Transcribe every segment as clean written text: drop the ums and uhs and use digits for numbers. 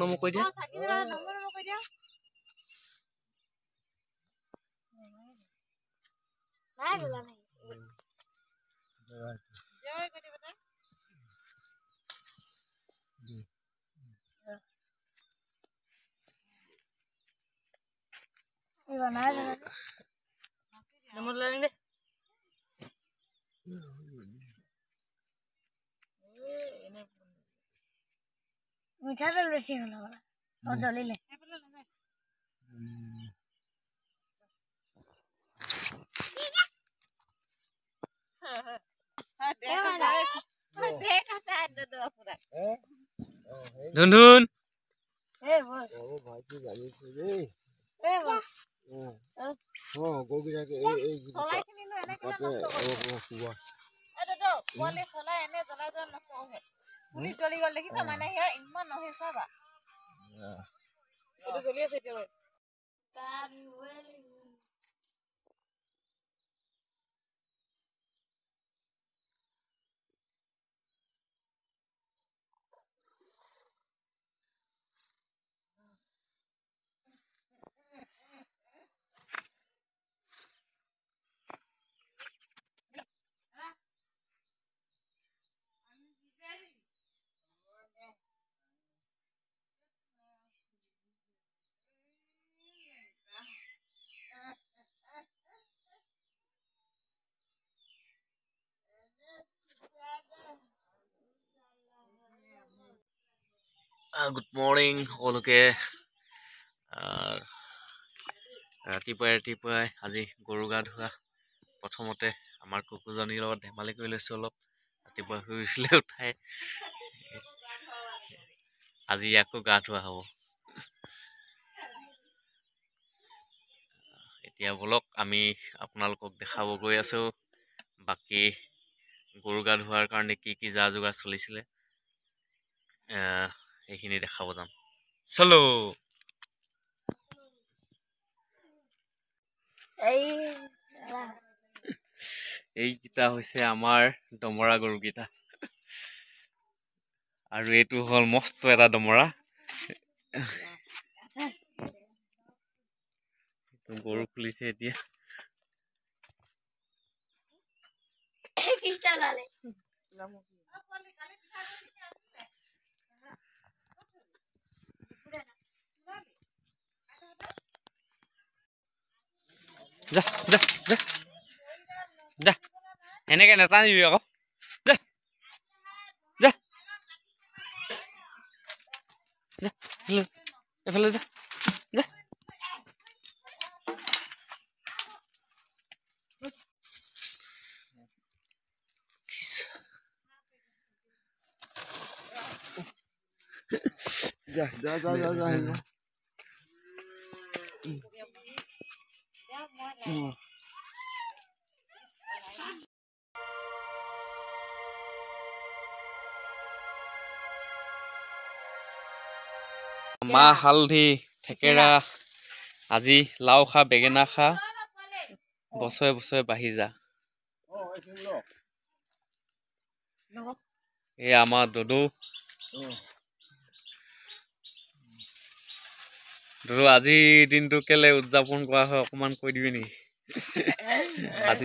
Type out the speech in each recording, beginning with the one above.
নমো কৈ দিয়া মিঠাতেল বেশি হলো ও জ্বলিলে ধুন গুড মৰ্নিং সকলোকে ৰাতিপুৱাই আজি গৰু গা ধোৱা প্ৰথমতে আমাৰ কুকুৰজনীৰ লগত ধেমালি কৰি লৈছোঁ অলপ ৰাতিপুৱা শুই উঠিলে উঠাই আজি আকৌ গা ধোৱা হ'ব এতিয়া বলক আমি আপোনালোকক দেখাব গৈ আছোঁ বাকী গৰু গা ধোৱাৰ কাৰণে কি যা যোগাৰ চলিছিলে সেইখিনি দেখাব যাম চলো এইকেইটা হৈছে আমাৰ দমৰা গৰুকেইটা আৰু এইটো হ'ল মস্ত এটা দমৰা গৰু খুলিছে এতিয়া যা যা যা যা এনেকে নেটানিবি আকৌ যা যা যা এফালে যা যা মাহ হালধি থেকেৰা আজি লাও খা বেঙেনা খা বছৰে বছৰে বাঢ়ি যা এই আমাৰ দদৌ আজি দিনটো কেলে উদযাপন কৰা হয় অকমান কৈ দিবি নেকি আজি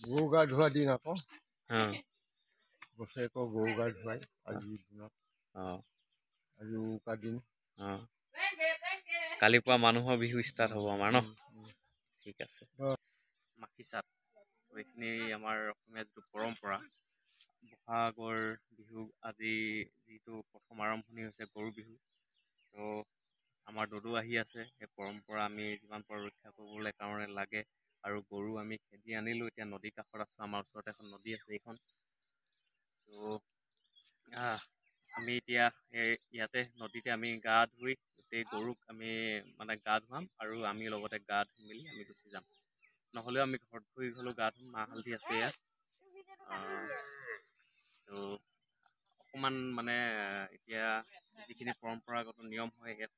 গৰু গা ধোৱা দিন আকৌ বছৰেকৰ গৰু গা ধুৱাই আজিৰ দিনত আজি উৰুকা দিন কালিৰ পৰা মানুহৰ বিহু ষ্টাৰ্ট হ'ব আমাৰ ন ঠিক আছে মাখিচাত এইখিনি আমাৰ অসমীয়া যিটো পৰম্পৰা বহাগৰ বিহু আজি যিটো প্ৰথম আৰম্ভণি হৈছে গৰু বিহু তো আমাৰ দদৌ আহি আছে সেই পৰম্পৰা আমি যিমান পাৰোঁ ৰক্ষা কৰিবলৈ কাৰণে লাগে আৰু গৰু আমি খেদি আনিলোঁ এতিয়া নদী কাষত আছোঁ আমাৰ ওচৰতে এখন নদী আছে এইখন তো আমি এতিয়া ইয়াতে নদীতে আমি গা ধুই গোটেই গৰুক আমি মানে গা ধুৱাম আৰু আমি লগতে গা ধুই মেলি আমি গুচি যাম। নহ'লেও আমি ঘৰত গৈ হ'লেও গা ধুম, মাহ হালধি আছে ইয়াত। তো অকণমান মানে এতিয়া যিখিনি পৰম্পৰাগত নিয়ম হয় ইয়াত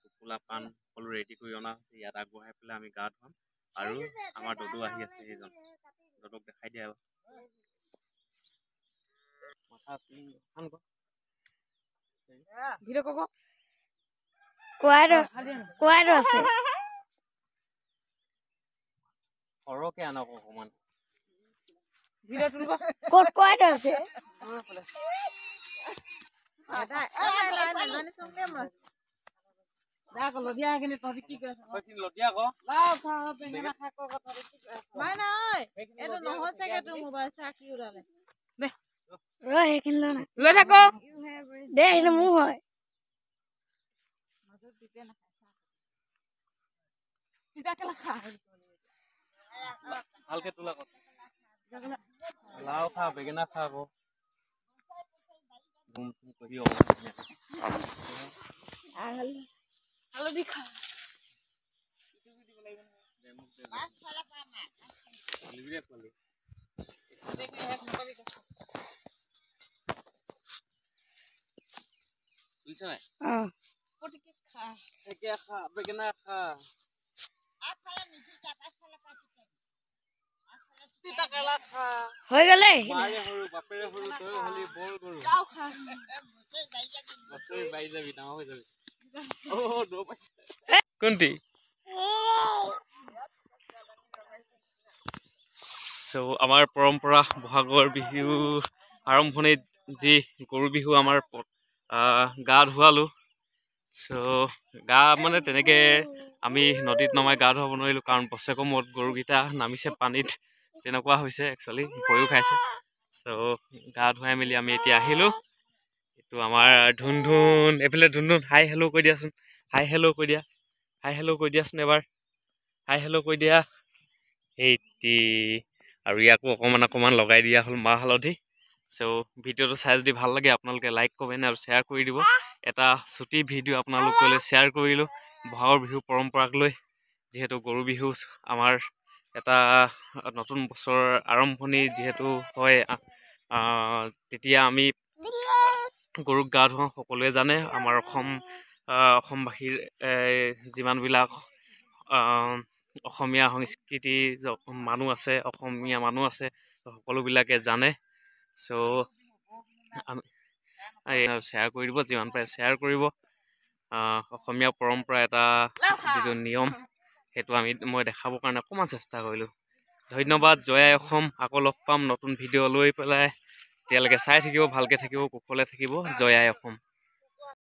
টোপোলা পাণ সকলো ৰেডি কৰি অনা হৈছে, ইয়াত আগবঢ়াই পেলাই আমি গা ধুৱাম। আৰু আমাৰ দদৌ আহি আছে, সেইজন দদৌক দেখাই দিয়া কোৱাইটো আছে সৰহকে আনক অকণমান। ক'ত কোৱাইটো আছে সেইখিনি লৈ থাক দে, সেইখিনি মোৰ হয়। ভালকে তোলা কথা, লাও খা বেঙেনা খা আকৌ ঘুম চুম কৰি হালধি খা বুজিছ নাই? খা বেঙেনা খা হৈ গ'লে মাৰে সৰু বাপেৰে সৰু তই হলি বৰ গৰু বছৰি বাই যাবি ডাঙৰ হৈ যাবি। কোনটি আমাৰ পৰম্পৰা বহাগৰ বিহু আৰম্ভণিত যি গৰু বিহু আমাৰ গা ধুৱালোঁ। গা মানে তেনেকৈ আমি নদীত নমাই গা ধুৱাব নোৱাৰিলোঁ, কাৰণ বছৰেকৰ মূৰত গৰুকেইটা নামিছে পানীত, তেনেকুৱা হৈছে একচুৱেলি, ভয়ো খাইছে। গা ধুৱাই মেলি আমি এতিয়া আহিলোঁ। এইটো আমাৰ ধুন এইফালে ধুন হাই হেল্ল' কৈ দিয়াচোন, হাই হেল্ল' কৈ দিয়া, হাই হেল্ল' কৈ দিয়াচোন এবাৰ, হাই হেল্ল' কৈ দিয়া। সেইটি আৰু ইয়াকো অকণমান লগাই দিয়া হ'ল মাহ হালধি। ভিডিঅ'টো চাই যদি ভাল লাগে আপোনালোকে লাইক কমেণ্ট আৰু শ্বেয়াৰ কৰি দিব। এটা ছুটি ভিডিঅ' আপোনালোকলৈ শ্বেয়াৰ কৰিলোঁ বহাগৰ বিহু পৰম্পৰাক লৈ। যিহেতু গৰু বিহু আমাৰ এটা নতুন বছৰৰ আৰম্ভণি যিহেতু হয়, তেতিয়া আমি গৰুক গা ধুৱাওঁ। সকলোৱে জানে আমাৰ অসমবাসীৰ যিমানবিলাক অসমীয়া সংস্কৃতি মানুহ আছে, অসমীয়া মানুহ আছে, সকলোবিলাকে জানে। শ্বেয়াৰ কৰি দিব, যিমান পাৰে শ্বেয়াৰ কৰিব। অসমীয়া পৰম্পৰা এটা যিটো নিয়ম, সেইটো মই দেখাবৰ কাৰণে অকণমান চেষ্টা কৰিলোঁ। ধন্যবাদ। জয় আই অসম। আকৌ লগ পাম নতুন ভিডিঅ' লৈ পেলাই। তেতিয়ালৈকে চাই থাকিব, ভালকৈ থাকিব, কুশলে থাকিব। জয় আই অসম।